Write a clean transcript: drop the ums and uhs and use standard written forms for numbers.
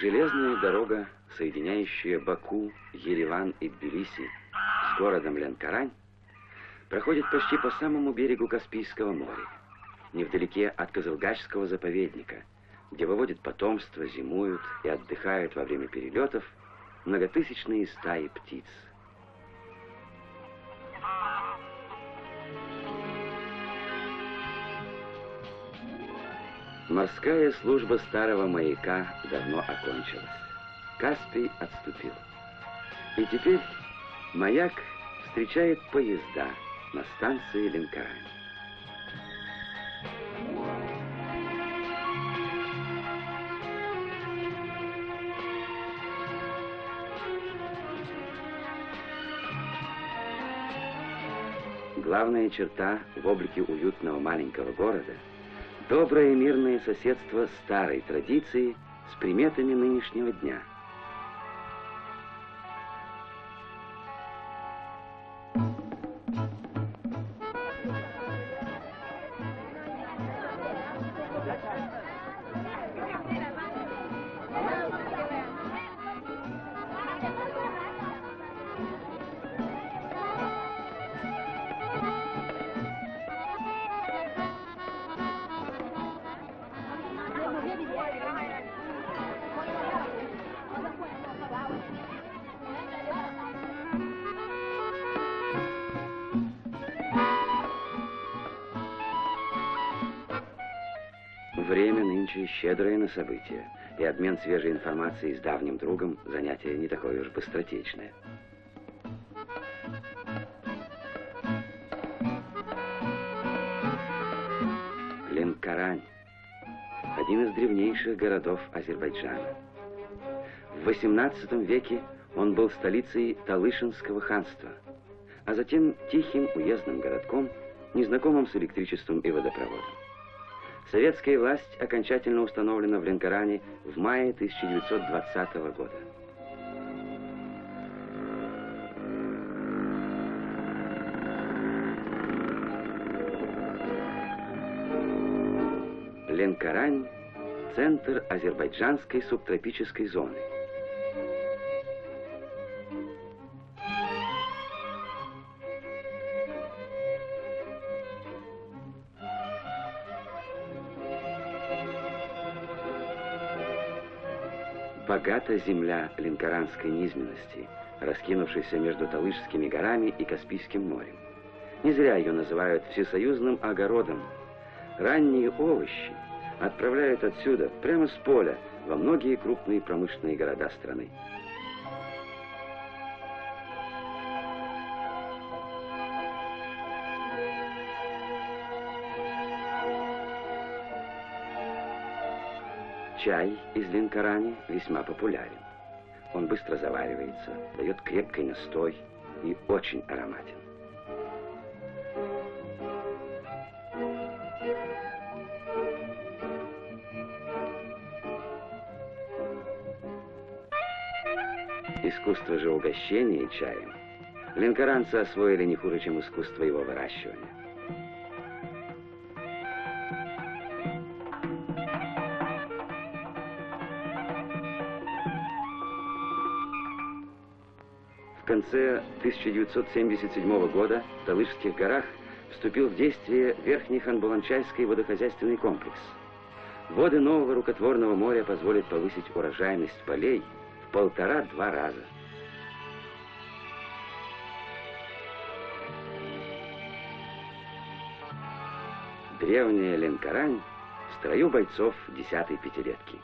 Железная дорога, соединяющая Баку, Ереван и Тбилиси с городом Ленкорань, проходит почти по самому берегу Каспийского моря, невдалеке от Кызылгачского заповедника, где выводят потомство, зимуют и отдыхают во время перелетов многотысячные стаи птиц. Морская служба старого маяка давно окончилась. Каспий отступил. И теперь маяк встречает поезда на станции Ленкорань. Главная черта в облике уютного маленького города — доброе мирное соседство старой традиции с приметами нынешнего дня. Время нынче щедрое на события, и обмен свежей информацией с давним другом — занятие не такое уж быстротечное. Ленкорань — один из древнейших городов Азербайджана. В XVIII веке он был столицей Талышинского ханства, а затем тихим уездным городком, незнакомым с электричеством и водопроводом. Советская власть окончательно установлена в Ленкоране в мае 1920 года. Ленкорань — центр азербайджанской субтропической зоны. Богата земля ленкоранской низменности, раскинувшейся между Талышскими горами и Каспийским морем. Не зря ее называют всесоюзным огородом. Ранние овощи отправляют отсюда, прямо с поля, во многие крупные промышленные города страны. Чай из Ленкорани весьма популярен. Он быстро заваривается, дает крепкий настой и очень ароматен. Искусство же угощения чаем ленкоранцы освоили не хуже, чем искусство его выращивания. В конце 1977 года в Талышских горах вступил в действие Верхний Ханбуланчайский водохозяйственный комплекс. Воды нового рукотворного моря позволят повысить урожайность полей в 1,5–2 раза. Древняя Ленкорань в строю бойцов 10-й пятилетки.